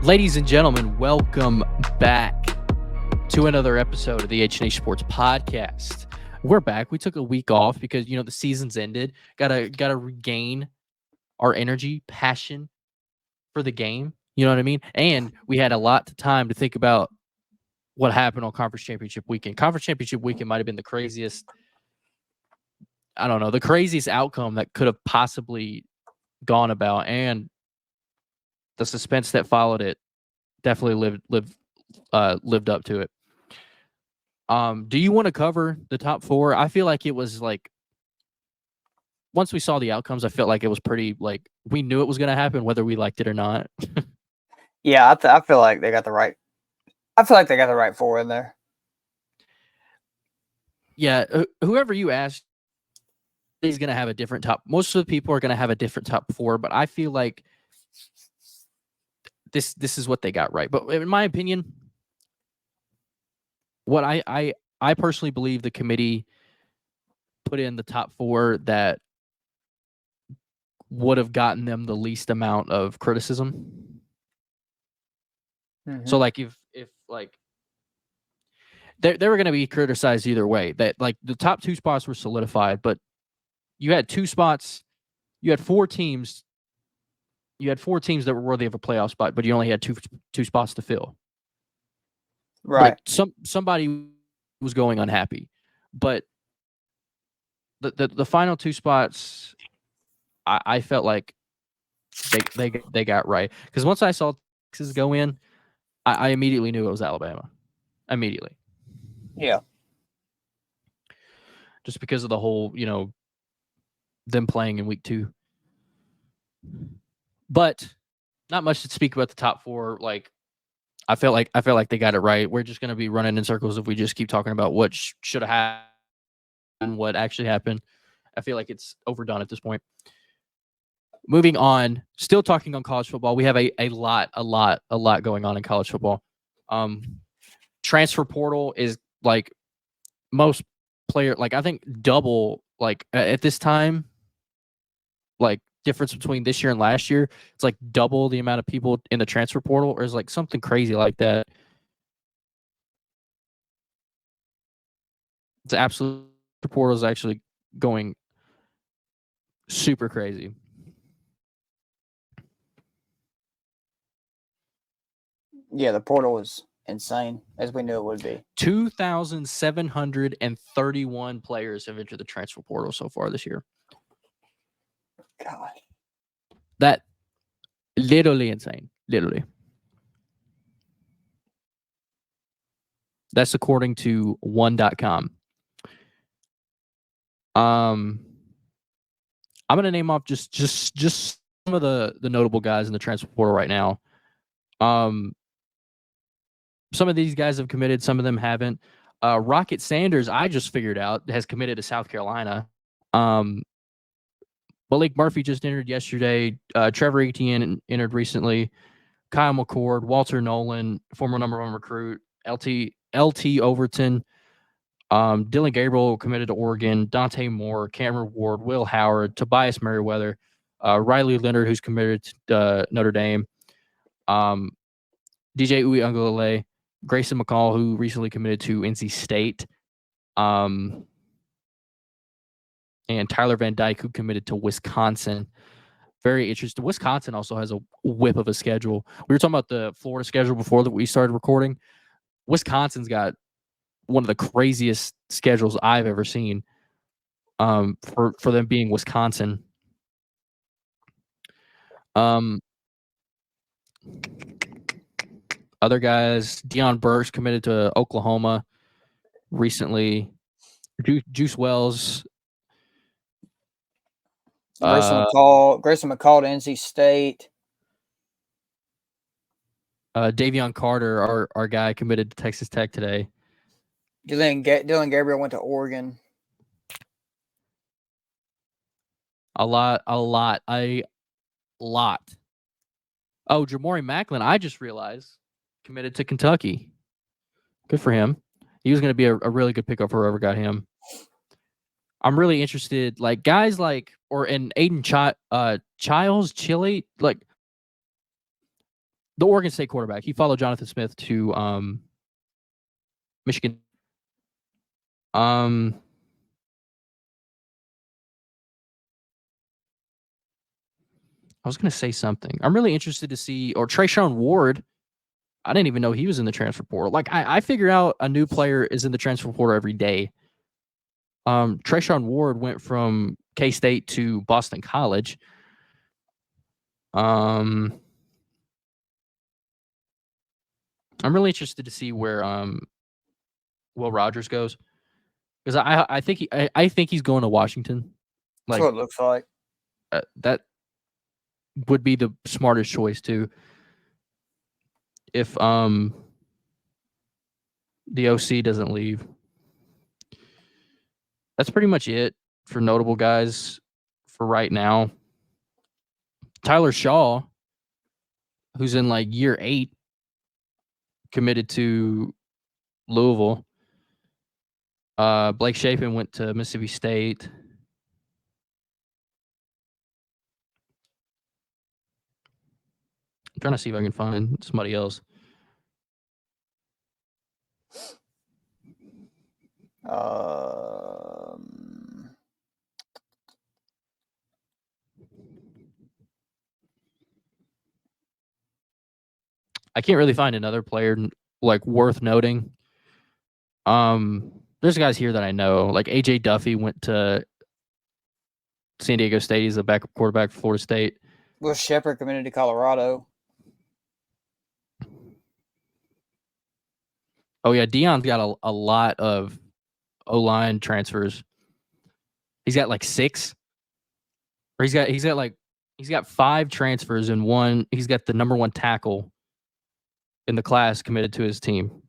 Ladies and gentlemen, welcome back to another episode of the H+H Sports Podcast. We're back. We took a week off because the season's ended. Gotta regain our energy, passion for the game. You know what I mean? And we had a lot of time to think about what happened on Conference Championship Weekend. Conference Championship Weekend might have been the craziest. I don't know, the craziest outcome that could have possibly gone about, and the suspense that followed it definitely lived up to it. Do you want to cover the top four? I feel like it was like once we saw the outcomes, I felt like it was pretty like we knew it was going to happen whether we liked it or not. Yeah, I feel like they got the right. I feel like they got the right four in there. Yeah, whoever you ask is going to have a different top. Most of the people are going to have a different top four, but I feel like this is what they got right. But in my opinion, what I personally believe the committee put in the top four that would have gotten them the least amount of criticism. So like if like they were going to be criticized either way, that like the top two spots were solidified, but you had two spots, you had four teams that were worthy of a playoff spot, but you only had two spots to fill. Right. Like somebody was going unhappy, but the final two spots, I felt like they got right, because once I saw Texas go in, I immediately knew it was Alabama. Immediately. Yeah. Just because of the whole, them playing in week 2. But not much to speak about the top four. Like I felt like they got it right. We're just going to be running in circles if we just keep talking about what should have happened and what actually happened. I feel like it's overdone at this point. Moving on, still talking on college football. We have a lot going on in college football. Transfer portal is like most player, like I think double, like at this time, like difference between this year and last year, it's like double the amount of people in the transfer portal, or is like something crazy like that. It's absolute. The portal is actually going super crazy. Yeah, the portal was insane, as we knew it would be. 2,731 players have entered the transfer portal so far this year. God. That literally insane. Literally. That's according to one.com. I'm gonna name off just some of the notable guys in the transfer portal right now. Some of these guys have committed, some of them haven't. Rocket Sanders, I just figured out, has committed to South Carolina. Malik Murphy just entered yesterday. Trevor Etienne entered recently. Kyle McCord, Walter Nolan, former number 1 recruit. LT Overton. Dylan Gabriel committed to Oregon. Dante Moore, Cameron Ward, Will Howard, Tobias Merriweather, Riley Leonard, who's committed to Notre Dame. DJ Uiagalelei, Grayson McCall, who recently committed to NC State. And Tyler Van Dyke, who committed to Wisconsin. Very interesting. Wisconsin also has a whip of a schedule. We were talking about the Florida schedule before that we started recording. Wisconsin's got one of the craziest schedules I've ever seen. For them being Wisconsin. Other guys, Deion Burks committed to Oklahoma recently. Juice Wells. Grayson McCall to NC State. Davion Carter, our guy, committed to Texas Tech today. Dylan Gabriel went to Oregon. A lot. Oh, Jamori Macklin, I just realized, committed to Kentucky. Good for him. He was going to be a really good pickup for whoever got him. I'm really interested, like guys like, and Aiden Childs, Chile, like the Oregon State quarterback. He followed Jonathan Smith to Michigan. I was going to say something. I'm really interested to see, or Trayshawn Ward. I didn't even know he was in the transfer portal. Like I figure out a new player is in the transfer portal every day. Trayshawn Ward went from K-State to Boston College. I'm really interested to see where Will Rogers goes, because I think he's going to Washington. That's Like what it looks like. that would be the smartest choice too. If the OC doesn't leave. That's pretty much it for notable guys for right now. Tyler Shaw, who's in like year 8, committed to Louisville. Blake Shapen went to Mississippi State. I'm trying to see if I can find somebody else. I can't really find another player like worth noting. There's guys here that I know. Like AJ Duffy went to San Diego State. He's a backup quarterback for Florida State. Will Shepard committed to Colorado. Oh yeah, Dion's got a lot of O-line transfers. He's got like 6. Or he's got 5 transfers and one. He's got the number 1 tackle in the class committed to his team.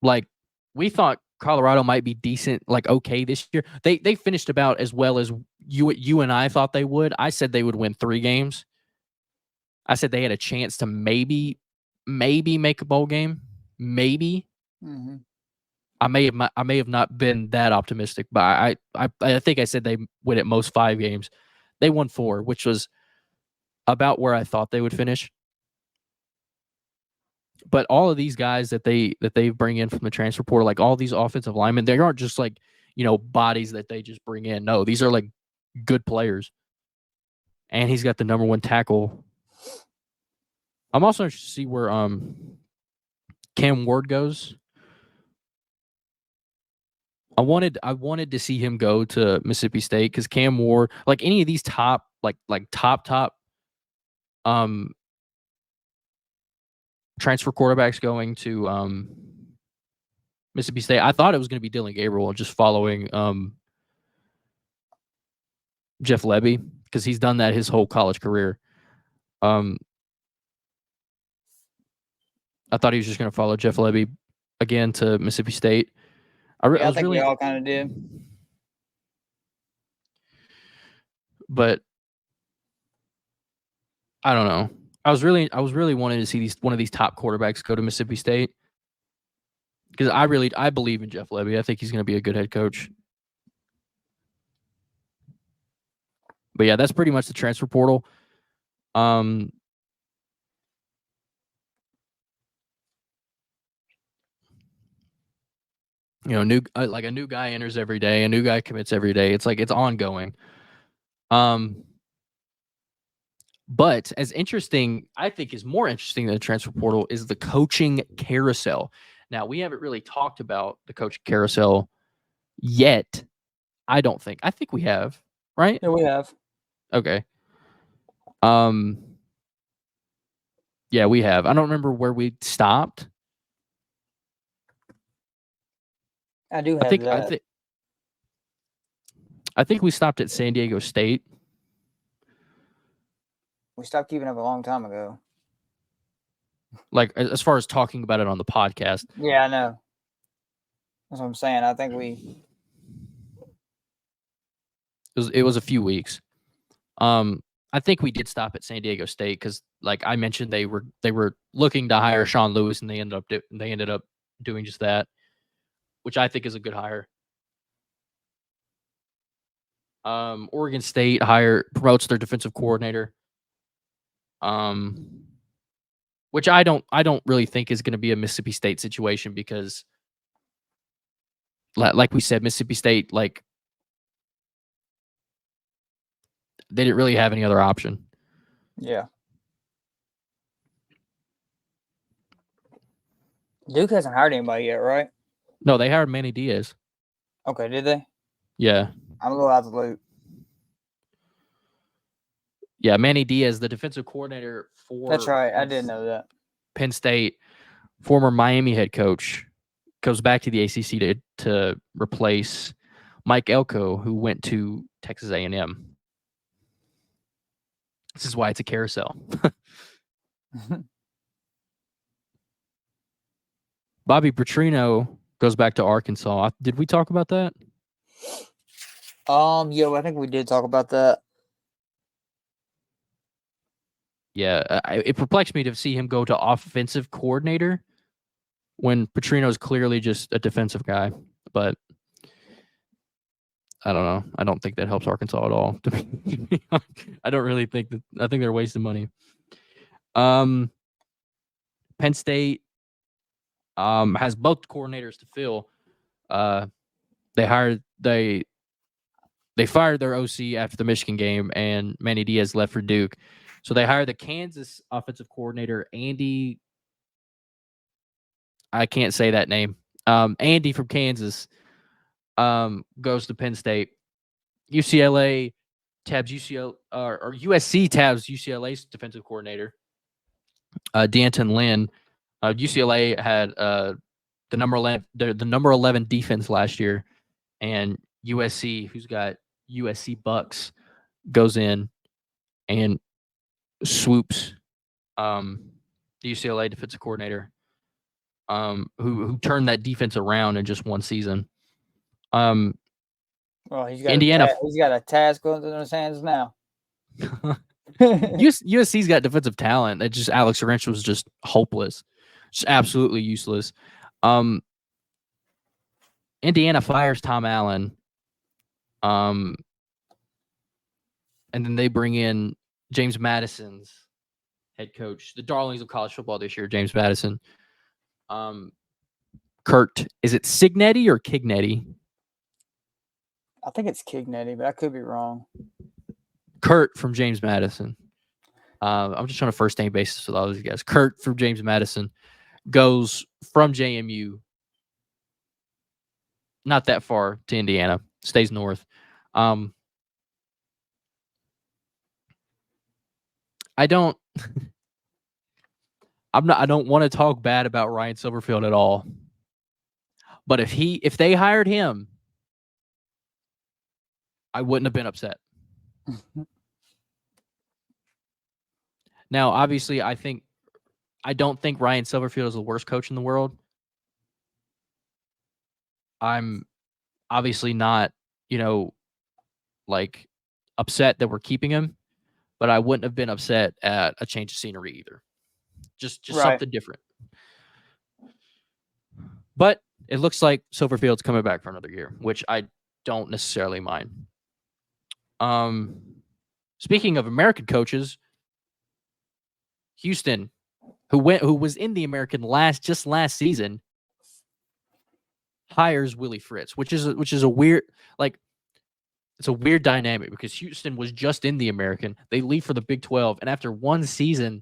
Like, we thought Colorado might be decent, like okay this year. They finished about as well as you and I thought they would. I said they would win 3 games. I said they had a chance to maybe make a bowl game. Maybe. Mm-hmm. I may have not been that optimistic, but I think I said they win at most 5 games. They won 4, which was about where I thought they would finish. But all of these guys that they bring in from the transfer portal, like all these offensive linemen, they aren't just like, bodies that they just bring in. No, these are like good players. And he's got the number 1 tackle. I'm also interested to see where Cam Ward goes. I wanted to see him go to Mississippi State because Cam Ward, like any of these top transfer quarterbacks going to Mississippi State. I thought it was going to be Dylan Gabriel, just following Jeff Lebby, because he's done that his whole college career. I thought he was just going to follow Jeff Lebby again to Mississippi State. I think we all kind of did. But I don't know. I was really wanting to see one of these top quarterbacks go to Mississippi State, because I believe in Jeff Lebby. I think he's going to be a good head coach. But yeah, that's pretty much the transfer portal. A new guy enters every day, a new guy commits every day. It's like it's ongoing. But as interesting, I think is more interesting than the transfer portal is the coaching carousel. Now, we haven't really talked about the coaching carousel yet. I don't think. I think we have, right? Yeah, we have. Okay. Yeah, we have. I don't remember where we stopped. I do have that. I think we stopped at San Diego State. We stopped keeping up a long time ago. Like, as far as talking about it on the podcast. Yeah, I know. That's what I'm saying. I think it was a few weeks. I think we did stop at San Diego State because, like I mentioned, they were looking to hire Sean Lewis, and they ended up doing just that, which I think is a good hire. Oregon State promotes their defensive coordinator. Um, which I don't really think is going to be a Mississippi State situation because, like we said, Mississippi State, like, they didn't really have any other option. Yeah. Duke hasn't hired anybody yet, right? No, they hired Manny Diaz. Okay, did they? Yeah. I'm a little out of the loop. Yeah, Manny Diaz, the defensive coordinator for That's right. I did know that. Penn State, former Miami head coach, goes back to the ACC to replace Mike Elko, who went to Texas A&M. This is why it's a carousel. Bobby Petrino goes back to Arkansas. Did we talk about that? Yeah, I think we did talk about that. Yeah, it perplexed me to see him go to offensive coordinator when Petrino's clearly just a defensive guy. But I don't know. I don't think that helps Arkansas at all. I don't really think that. I think they're wasting money. Penn State has both coordinators to fill. They fired their OC after the Michigan game, and Manny Diaz left for Duke. So they hired the Kansas offensive coordinator, Andy. I can't say that name. Andy from Kansas goes to Penn State. UCLA tabs UCLA or USC tabs UCLA's defensive coordinator, D'Anton Lynn. UCLA had the number 11 defense last year, and USC, who's got USC Bucks, goes in and swoops the UCLA defensive coordinator, who turned that defense around in just one season. Well, he's got Indiana. He's got a task on his hands now. USC's got defensive talent. It just Alex Grinch was just hopeless, just absolutely useless. Indiana fires Tom Allen, and then they bring in James Madison's head coach, the darlings of college football this year, James Madison. Kurt, is it Signetti or Kignetti? I think it's Kignetti, but I could be wrong. Kurt from James Madison. I'm just on a first name basis with all these guys. Kurt from James Madison goes from JMU, not that far, to Indiana, stays north. I don't want to talk bad about Ryan Silverfield at all. But if they hired him, I wouldn't have been upset. Now, obviously, I don't think Ryan Silverfield is the worst coach in the world. I'm obviously not, like, upset that we're keeping him, but I wouldn't have been upset at a change of scenery either. Just Right. something different. But it looks like Silverfield's coming back for another year, which I don't necessarily mind. Speaking of American coaches, Houston, who was in the American last season, hires Willie Fritz, which is a weird, like, it's a weird dynamic because Houston was just in the American. They leave for the Big 12, and after one season,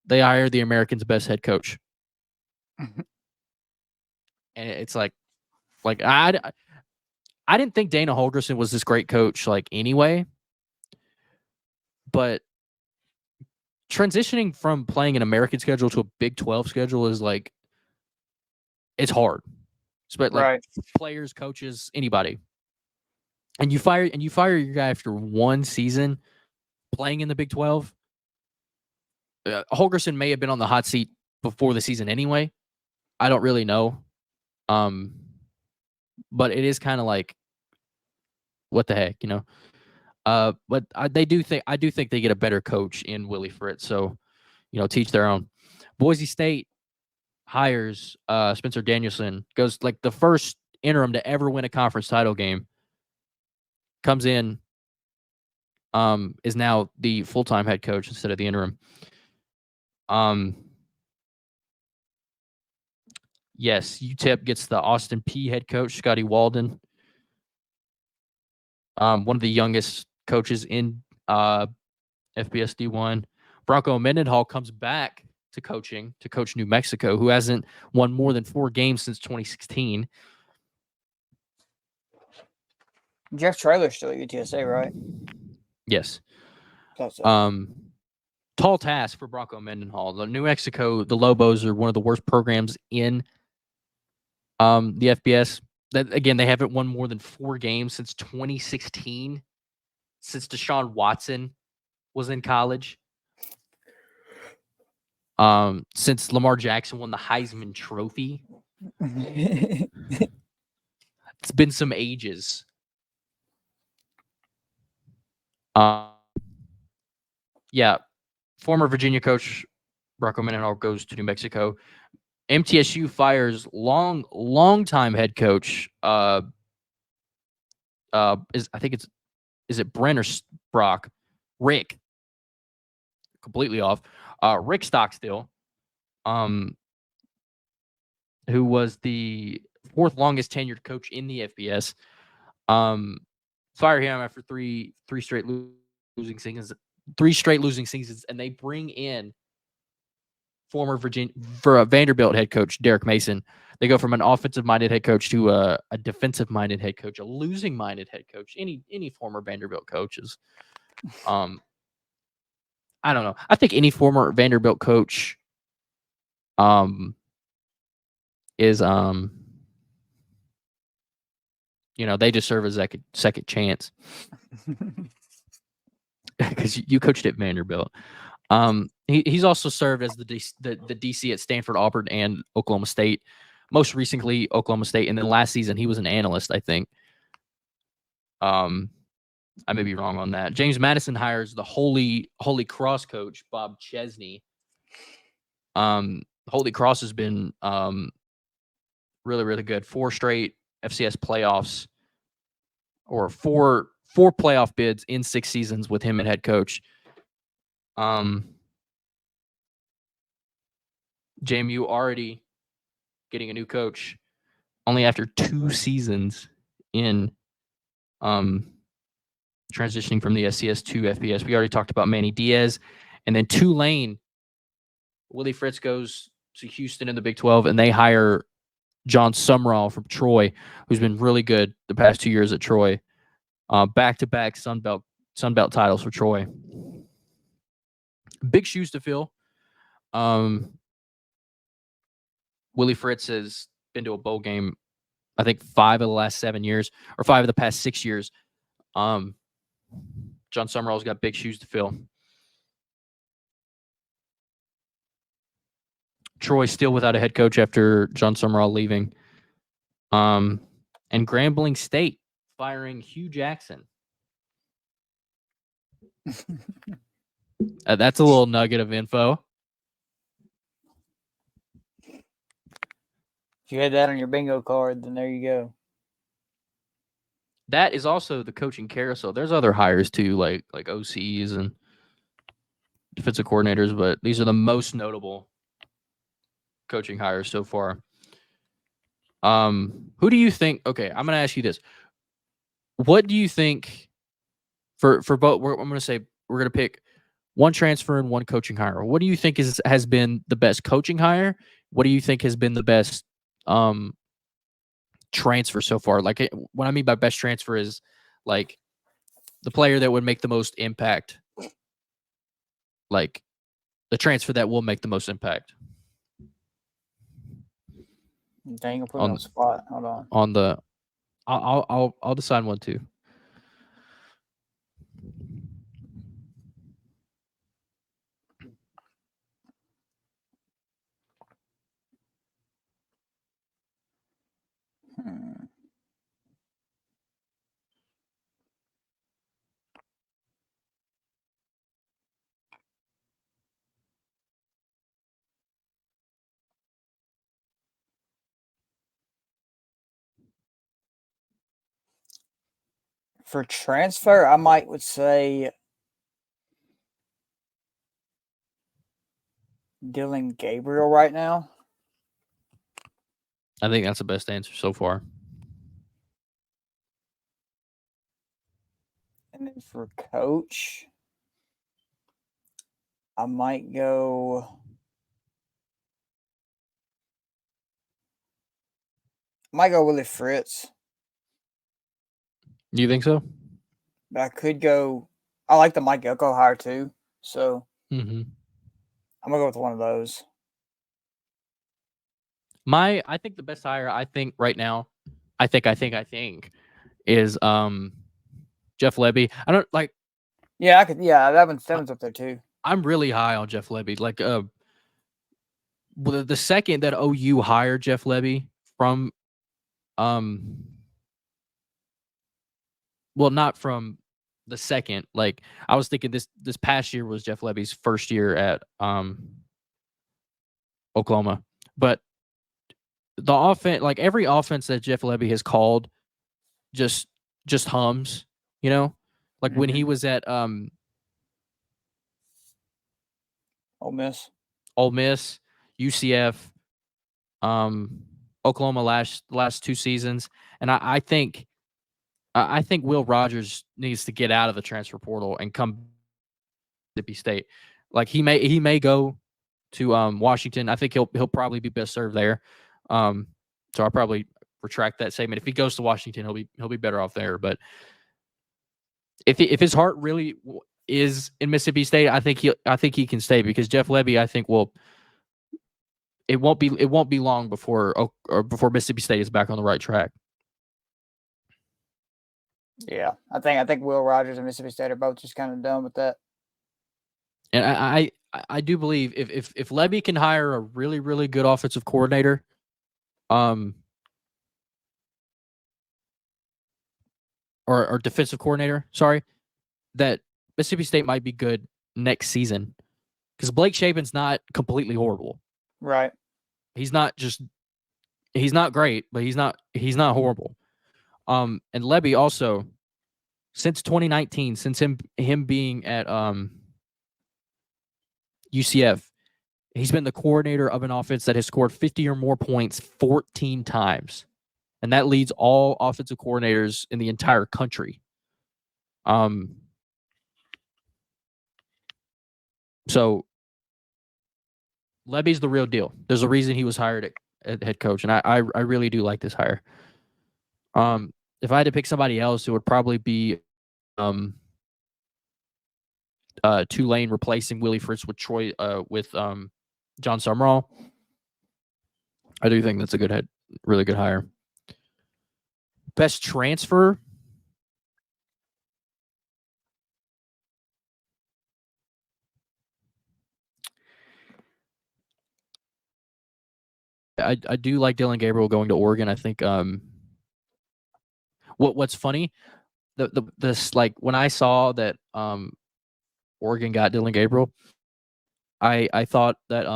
they hire the American's best head coach. And it's like I didn't think Dana Holgorsen was this great coach, like, anyway. But transitioning from playing an American schedule to a Big 12 schedule is like, it's hard. But like, Right. players, coaches, anybody. And you fire your guy after one season playing in the Big 12. Holgorsen may have been on the hot seat before the season anyway. I don't really know. But it is kind of like, what the heck, But I do think they get a better coach in Willie Fritz. So, teach their own. Boise State hires Spencer Danielson, goes like the first interim to ever win a conference title game. Comes in, is now the full-time head coach instead of the interim. Yes, UTEP gets the Austin P head coach, Scotty Walden. One of the youngest coaches in FBS D1. Bronco Mendenhall comes back to coach New Mexico, who hasn't won more than 4 games since 2016. Jeff Traylor's still at UTSA, right? Yes. So. Tall task for Bronco Mendenhall. The New Mexico, the Lobos are one of the worst programs in the FBS. That, again, they haven't won more than 4 games since 2016, since Deshaun Watson was in college. Since Lamar Jackson won the Heisman Trophy. It's been some ages. Yeah, former Virginia coach Bronco Mendenhall goes to New Mexico. MTSU fires long-time head coach. Is it Brent or Brock? Rick. Completely off. Rick Stockstill, who was the 4th longest tenured coach in the FBS. Fire him after three straight losing seasons. 3 straight losing seasons, and they bring in former Vanderbilt head coach Derek Mason. They go from an offensive-minded head coach to a defensive-minded head coach, a losing-minded head coach. Any former Vanderbilt coaches. I don't know. I think any former Vanderbilt coach is they deserve a second chance. Because you coached at Vanderbilt. He's also served as the DC at Stanford, Auburn, and Oklahoma State. Most recently, Oklahoma State, and then last season he was an analyst, I think. I may be wrong on that. James Madison hires the Holy Cross coach Bob Chesney. Holy Cross has been really, really good. 4 straight FCS playoffs, or four playoff bids in 6 seasons with him at head coach. JMU already getting a new coach only after 2 seasons in transitioning from the SCS to FBS. We already talked about Manny Diaz. And then Tulane, Willie Fritz goes to Houston in the Big 12, and they hire John Sumrall from Troy, who's been really good the past 2 years at Troy. Back-to-back Sun Belt titles for Troy. Big shoes to fill. Willie Fritz has been to a bowl game, I think 5 of the last 7 years, or 5 of the past 6 years. John Summerall's got big shoes to fill. Troy still without a head coach after John Summerall leaving. And Grambling State firing Hugh Jackson. That's a little nugget of info. If you had that on your bingo card, then there you go. That is also the coaching carousel. There's other hires too, like OCs and defensive coordinators, but these are the most notable coaching hires so far. Who do you think? Okay, I'm going to ask you this. What do you think for both? I'm going to say we're going to pick one transfer and one coaching hire. What do you think has been the best coaching hire? What do you think has been the best transfer so far? Like, what I mean by best transfer is like the player that would make the most impact, like the transfer that will make the most impact. Dang, you'll put me on the spot. Hold on. On the, I'll decide one too. For transfer, I would say Dylan Gabriel right now. I think that's the best answer so far. And then for coach, I might go. Willie Fritz, You think so? but I could go. I like the Mike Elko hire too, so Mm-hmm. I'm gonna go with one of those. I think the best hire I think right now, I think is Jeff Lebby. I don't like. Yeah, I could. Yeah, that one's up there too. I'm really high on Jeff Lebby. Like the second that OU hired Jeff Lebby from well, not from the second. Like I was thinking this past year was Jeff Lebby's first year at Oklahoma. But the offense, like every offense that Jeff Lebby has called just hums, you know? Like when he was at Ole Miss, Ole Miss, UCF, Oklahoma last 2 seasons. And I think Will Rogers needs to get out of the transfer portal and come to Mississippi State. Like he may go to Washington. I think he'll probably be best served there. So I'll probably retract that statement. If he goes to Washington, he'll be better off there. But if his heart really is in Mississippi State, I think he can stay because Jeff Lebby, I think it won't be long before Mississippi State is back on the right track. Yeah, I think Will Rogers and Mississippi State are both just kind of done with that. And I do believe if Lebby can hire a really really good offensive coordinator, or defensive coordinator, sorry, that Mississippi State might be good next season because Blake Shapen's not completely horrible. Right. He's not great, but he's not horrible. And Lebby also, since 2019, since him being at UCF, he's been the coordinator of an offense that has scored 50 or more points 14 times. And that leads all offensive coordinators in the entire country. So Lebby's the real deal. There's a reason he was hired at head coach, and I really do like this hire. If I had to pick somebody else, it would probably be Tulane replacing Willie Fritz with John Summerall. I do think that's a really good hire. Best transfer. I do like Dylan Gabriel going to Oregon. I think what's funny, this like when I saw that Oregon got Dylan Gabriel, I thought that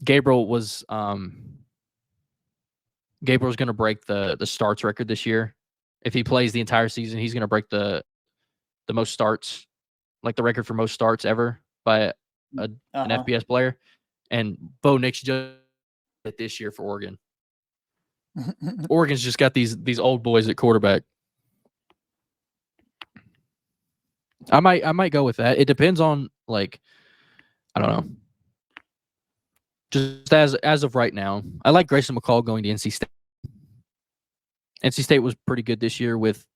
Gabriel was Gabriel's going to break the starts record this year. If he plays the entire season, he's going to break the most starts, like the record for most starts ever by an FBS player. And Bo Nix just did this year for Oregon. Oregon's just got these old boys at quarterback. I might go with that. It depends on like I don't know. Just as of right now, I like Grayson McCall going to NC State. NC State was pretty good this year with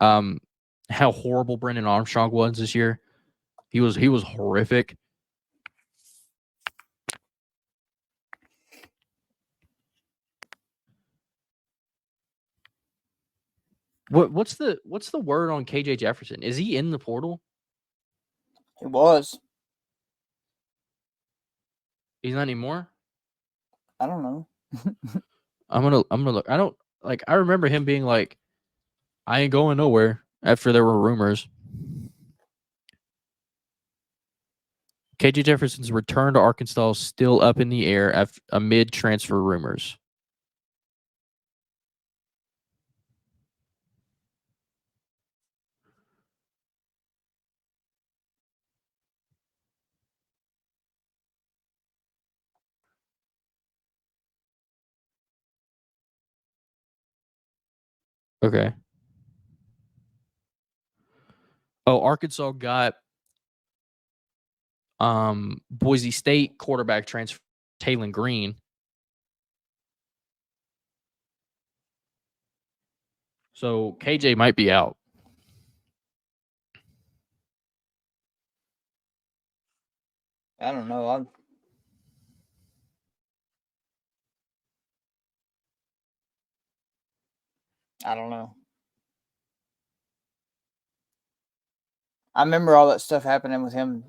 how horrible Brendan Armstrong was this year. He was horrific. What's the word on KJ Jefferson? Is he in the portal? He was. He's not anymore. I don't know. I'm gonna look. I don't like. I remember him being like, "I ain't going nowhere." After there were rumors. KJ Jefferson's return to Arkansas is still up in the air amid transfer rumors. Okay. Oh, Arkansas got Boise State quarterback transfer Taylon Green. So KJ might be out. I don't know. I don't know. I remember all that stuff happening with him.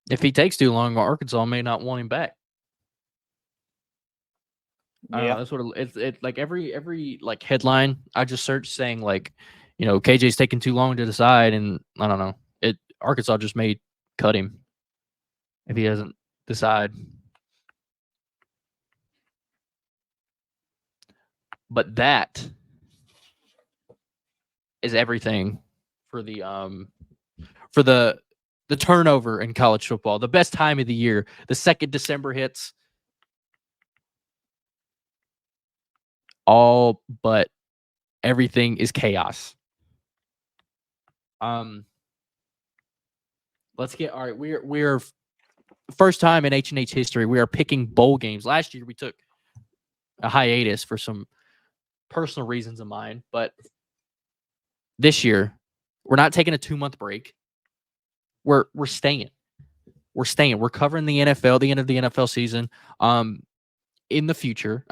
If he takes too long, Arkansas may not want him back. I don't know. Yeah. That's what it's like every like headline I just searched saying like, KJ's taking too long to decide, and I don't know. Arkansas just may cut him if he doesn't decide. But that is everything for the turnover in college football. The best time of the year. The second December hits. All but everything is chaos. Let's get all right. We're first time in H&H history. We are picking bowl games. Last year we took a hiatus for some personal reasons of mine, but this year we're not taking a 2-month break. We're staying. We're staying. We're covering the NFL, the end of the NFL season. In the future,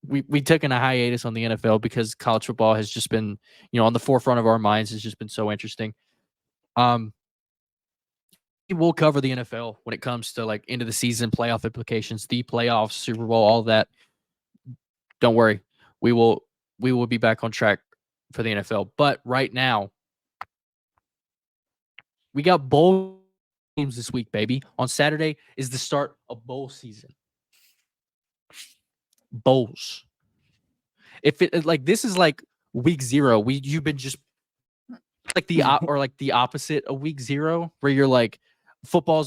we took a hiatus on the NFL because college football has just been, on the forefront of our minds. Has just been so interesting. We'll cover the NFL when it comes to like end of the season playoff implications, the playoffs, Super Bowl, all that. Don't worry, we will be back on track for the NFL. But right now, we got bowl games this week, baby. On Saturday is the start of bowl season. Bowls. If it like this is like week 0, you've been just like the opposite of week 0, where you're like football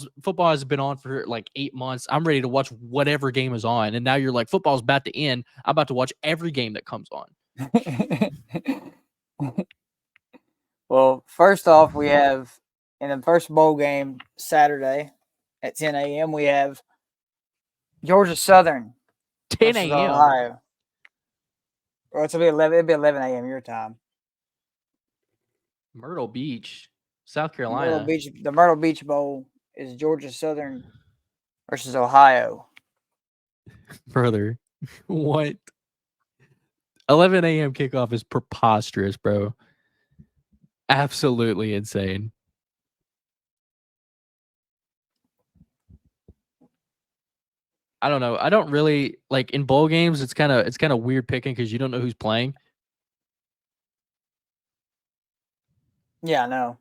has been on for like 8 months. I'm ready to watch whatever game is on, and now you're like football's about to end. I'm about to watch every game that comes on. Well, first off, we have in the first bowl game Saturday at 10 a.m. we have Georgia Southern 10 versus a.m. Ohio. Or it'll be 11. It'll be 11 a.m. your time. Myrtle Beach, South Carolina. The Myrtle Beach Bowl is Georgia Southern versus Ohio. Brother, what? 11 a.m. kickoff is preposterous, bro. Absolutely insane. I don't know. I don't really like in bowl games. It's kind of weird picking because you don't know who's playing. Yeah, I know.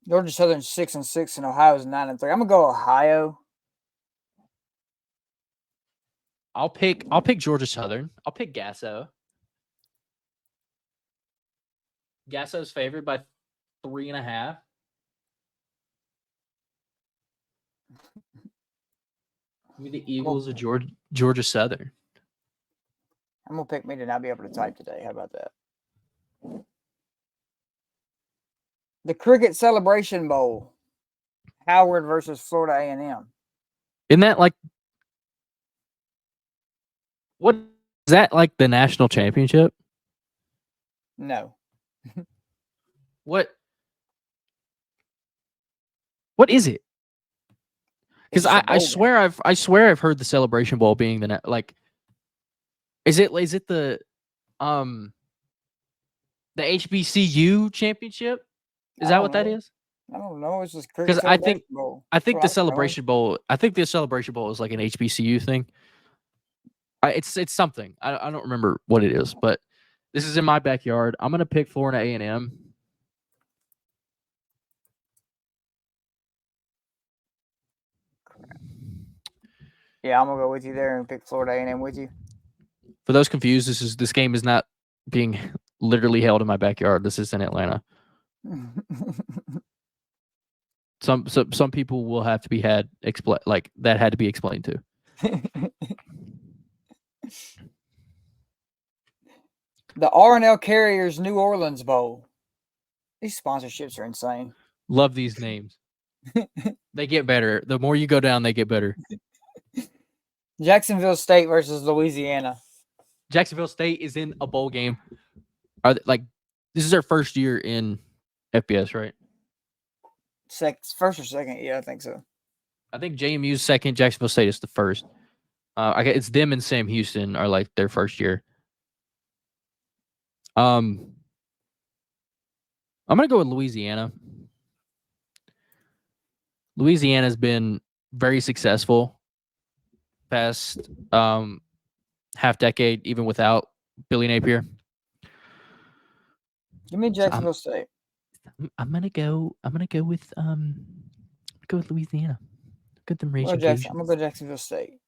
Georgia Southern's 6-6 and Ohio's 9-3. I'm gonna go Ohio. I'll pick Georgia Southern. I'll pick Gasso. Gasso's favored by 3.5. Give me the Eagles of Georgia Southern. I'm gonna pick me to not be able to type today. How about that? The Cricket Celebration Bowl. Howard versus Florida A&M. Isn't that like what is that like the national championship? No. What is it? Because I swear I've heard the Celebration Bowl being the like. Is it the HBCU championship? Is that what that is? I don't know. It's just Cricket Because Celebration Bowl. I think the Celebration Bowl is like an HBCU thing. It's something. I don't remember what it is, but this is in my backyard. I'm gonna pick Florida A&M. Yeah, I'm gonna go with you there and pick Florida A&M with you. For those confused, this game is not being literally held in my backyard. This is in Atlanta. Some people will have to be that had to be explained to. The R&L Carriers New Orleans Bowl. These sponsorships are insane. Love these names. They get better. The more you go down, they get better. Jacksonville State versus Louisiana. Jacksonville State is in a bowl game. This is their first year in FBS, right? First or second? Yeah, I think so. I think JMU's second. Jacksonville State is the first. It's them and Sam Houston are like their first year. I'm gonna go with Louisiana. Louisiana's been very successful past half decade, even without Billy Napier. Give me Jacksonville State. I'm gonna go with Louisiana. Good them Raging I'm gonna go Jacksonville State.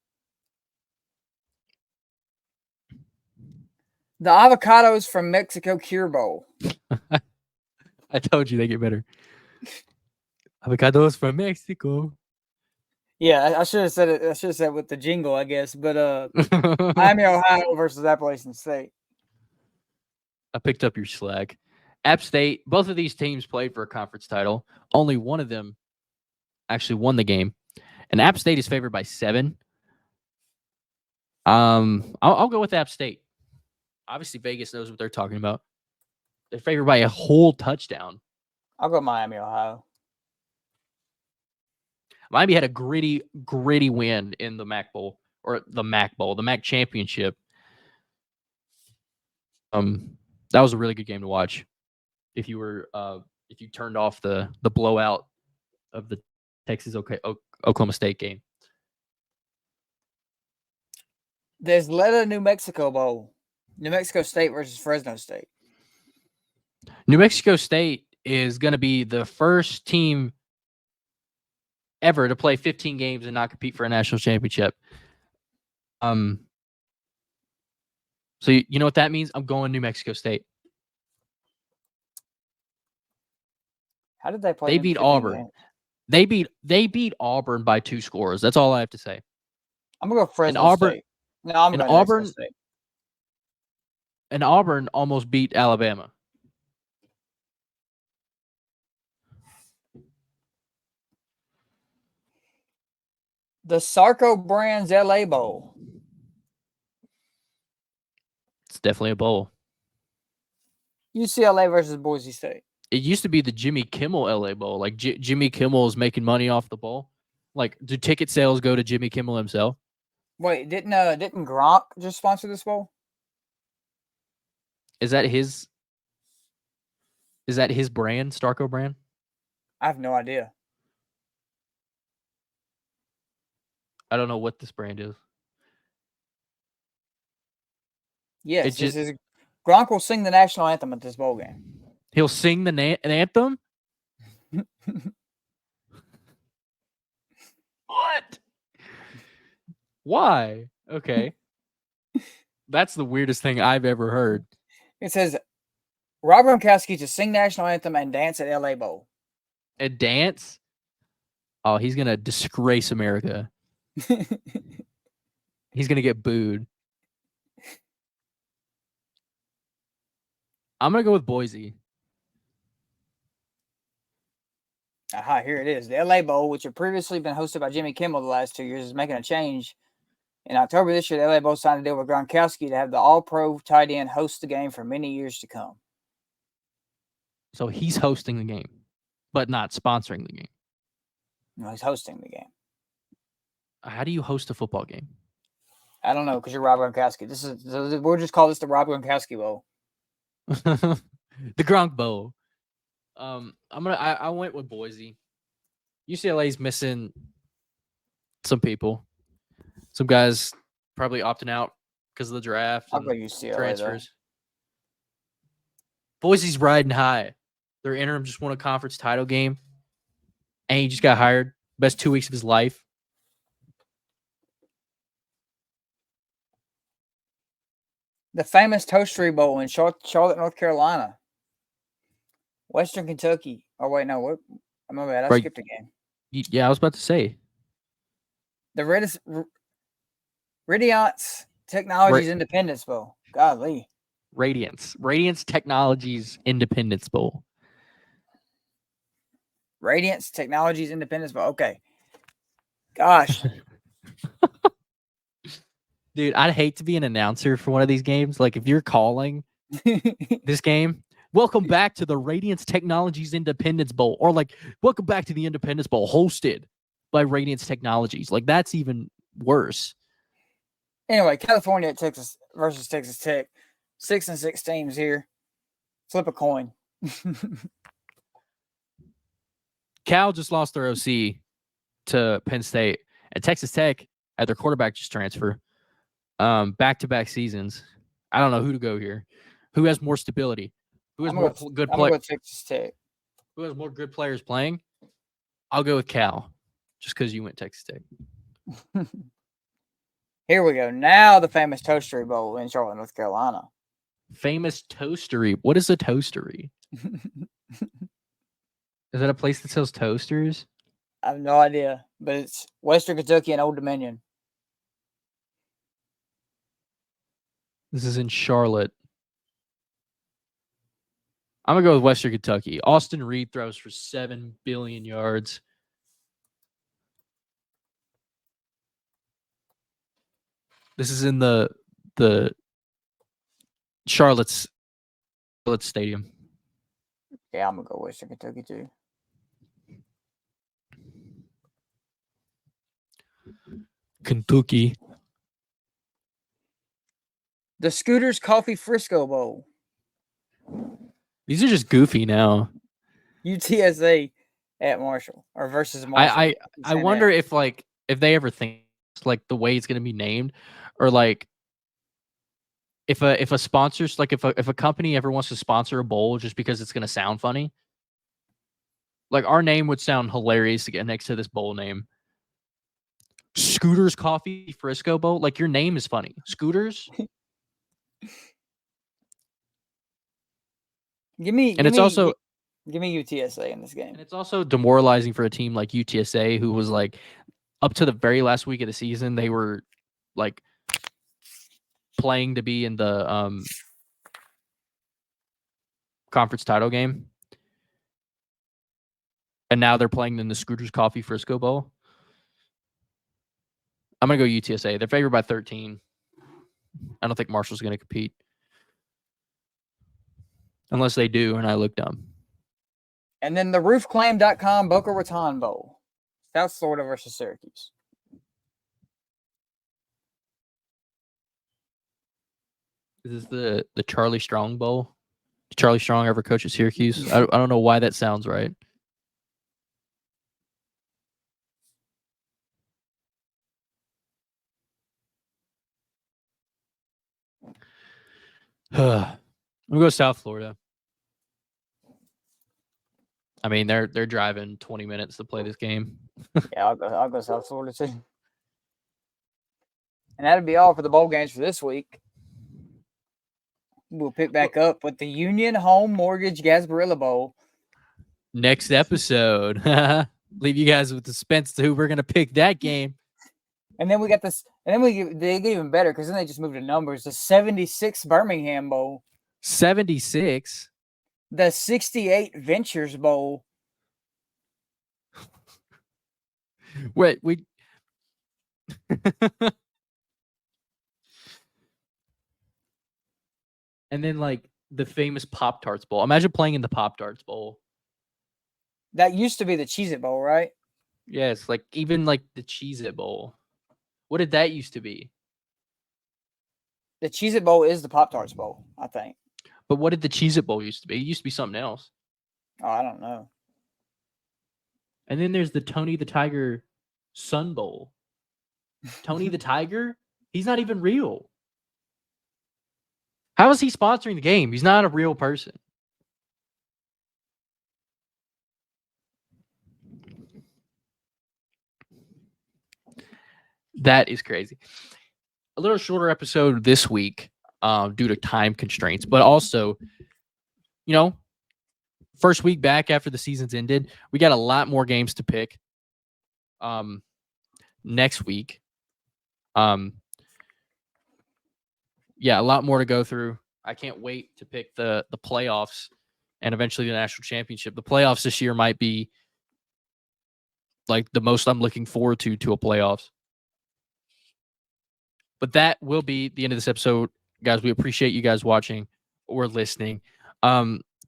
The Avocados from Mexico Cure Bowl. I told you they get better. Avocados from Mexico. Yeah, I should have said it. I should have said it with the jingle, I guess. But Miami, Ohio versus Appalachian State. I picked up your slack. App State, both of these teams played for a conference title. Only one of them actually won the game. And App State is favored by 7. I'll go with App State. Obviously, Vegas knows what they're talking about. They're favored by a whole touchdown. I'll go Miami, Ohio. Miami had a gritty win in the MAC Bowl, or the MAC Bowl, the MAC Championship. That was a really good game to watch. If you turned off the blowout of the Texas Oklahoma State game. There's Isleta, New Mexico Bowl. New Mexico State versus Fresno State. New Mexico State is going to be the first team ever to play 15 games and not compete for a national championship. So you know what that means? I'm going New Mexico State. How did they play? They beat Auburn. Games? They beat Auburn by 2 scores. That's all I have to say. I'm gonna go Fresno State. No, I'm going Auburn. State. And Auburn almost beat Alabama. The Sarco Brands LA Bowl. It's definitely a bowl. UCLA versus Boise State. It used to be the Jimmy Kimmel LA Bowl. Like Jimmy Kimmel is making money off the bowl. Like, do ticket sales go to Jimmy Kimmel himself? Wait, didn't Gronk just sponsor this bowl? Is that his brand, Starco brand? I have no idea. I don't know what this brand is. Yes, Gronk will sing the national anthem at this bowl game. He'll sing the anthem? What? Why? Okay. That's the weirdest thing I've ever heard. It says Rob Gronkowski to sing national anthem and dance at LA Bowl. And dance? Oh, he's going to disgrace America. He's going to get booed. I'm going to go with Boise. Aha, here it is. The LA Bowl, which had previously been hosted by Jimmy Kimmel the last 2 years, is making a change. In October this year, the LA Bowl signed a deal with Gronkowski to have the All-Pro tight end host the game for many years to come. So he's hosting the game, but not sponsoring the game. No, he's hosting the game. How do you host a football game? I don't know, because you're Rob Gronkowski. We'll just call this the Rob Gronkowski Bowl. The Gronk Bowl. I went with Boise. UCLA's missing some people. Some guys probably opting out because of the draft. I'll go UCLA, transfers. Though. Boise's riding high. Their interim just won a conference title game, and he just got hired. Best 2 weeks of his life. The famous Toastery Bowl in Charlotte, North Carolina. Western Kentucky. Oh, wait, no. What? My bad. I Right. skipped a game. Yeah, I was about to say. The Radiance Technologies Independence Bowl. Golly. Radiance Technologies Independence Bowl. Radiance Technologies Independence Bowl. Okay. Gosh. Dude, I'd hate to be an announcer for one of these games. Like, if you're calling this game, welcome back to the Radiance Technologies Independence Bowl, or like, welcome back to the Independence Bowl hosted by Radiance Technologies. Like, that's even worse. Anyway, California at Texas versus Texas Tech. 6-6 teams here. Flip a coin. Cal just lost their OC to Penn State, and Texas Tech had their quarterback just transfer. Back-to-back seasons. I don't know who to go here. Who has more stability? Who has more good players? I'm going to go Texas Tech. Who has more good players playing? I'll go with Cal, just because you went Texas Tech. Here we go. Now the famous Toastery Bowl in Charlotte, North Carolina. Famous toastery. What is a toastery? Is that a place that sells toasters? I have no idea, but it's Western Kentucky and Old Dominion. This is in Charlotte. I'm going to go with Western Kentucky. Austin Reed throws for 7 billion yards. This is in the Charlotte's stadium. Yeah, I'm going to go Western Kentucky too. Kentucky. The Scooters Coffee Frisco Bowl. These are just goofy now. UTSA at Marshall or versus Marshall. I wonder if they ever think like the way it's going to be named, or like if a sponsors, like if a company ever wants to sponsor a bowl just because it's going to sound funny. Like, our name would sound hilarious to get next to this bowl name. Scooters Coffee Frisco Bowl. Like, your name is funny. Scooters. Give me UTSA in this game. And it's also demoralizing for a team like UTSA, who was like, up to the very last week of the season, they were like playing to be in the conference title game. And now they're playing in the Scooters Coffee Frisco Bowl. I'm going to go UTSA. They're favored by 13. I don't think Marshall's going to compete. Unless they do, and I look dumb. And then the roofclaim.com Boca Raton Bowl. South Florida versus Syracuse. This is the Charlie Strong Bowl. Did Charlie Strong ever coach at Syracuse? I don't know why that sounds right. I'm gonna go South Florida. I mean, they're driving 20 minutes to play this game. Yeah, I'll go South Florida too. And that'll be all for the bowl games for this week. We'll pick back up with the Union Home Mortgage Gasparilla Bowl next episode. Leave you guys with suspense to who we're gonna pick that game. And then we got this, and then they get even better because then they just moved to numbers. The 76 Birmingham Bowl. 76. The 68 Ventures Bowl. Wait, we. And then like the famous Pop-Tarts Bowl. Imagine playing in the Pop-Tarts Bowl. That used to be the Cheez-It Bowl, right? Yes, like even like the Cheez-It Bowl. What did that used to be? The Cheez-It Bowl is the Pop-Tarts Bowl, I think. But what did the Cheez-It Bowl used to be? It used to be something else. Oh, I don't know. And then there's the Tony the Tiger Sun Bowl. Tony the Tiger? He's not even real. How is he sponsoring the game? He's not a real person. That is crazy. A little shorter episode this week. due to time constraints. But also, first week back after the season's ended, we got a lot more games to pick next week. Yeah, a lot more to go through. I can't wait to pick the playoffs and eventually the national championship. The playoffs this year might be like the most I'm looking forward to a playoffs. But that will be the end of this episode, guys. We appreciate you guys watching or listening.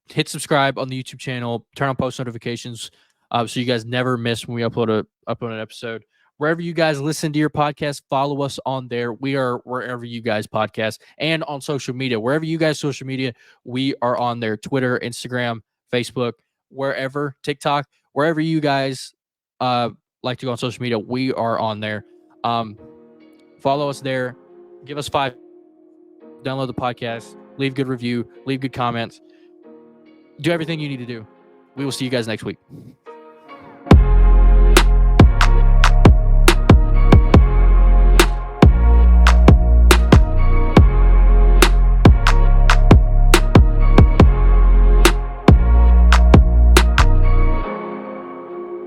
Hit subscribe on the YouTube channel. Turn on post notifications so you guys never miss when we upload an episode. Wherever you guys listen to your podcast, follow us on there. We are wherever you guys podcast and on social media. Wherever you guys social media, we are on there. Twitter, Instagram, Facebook, wherever, TikTok, wherever you guys like to go on social media, we are on there. Follow us there. Give us 5. Download the podcast. Leave good review. Leave good comments. Do everything you need to do. We will see you guys next week.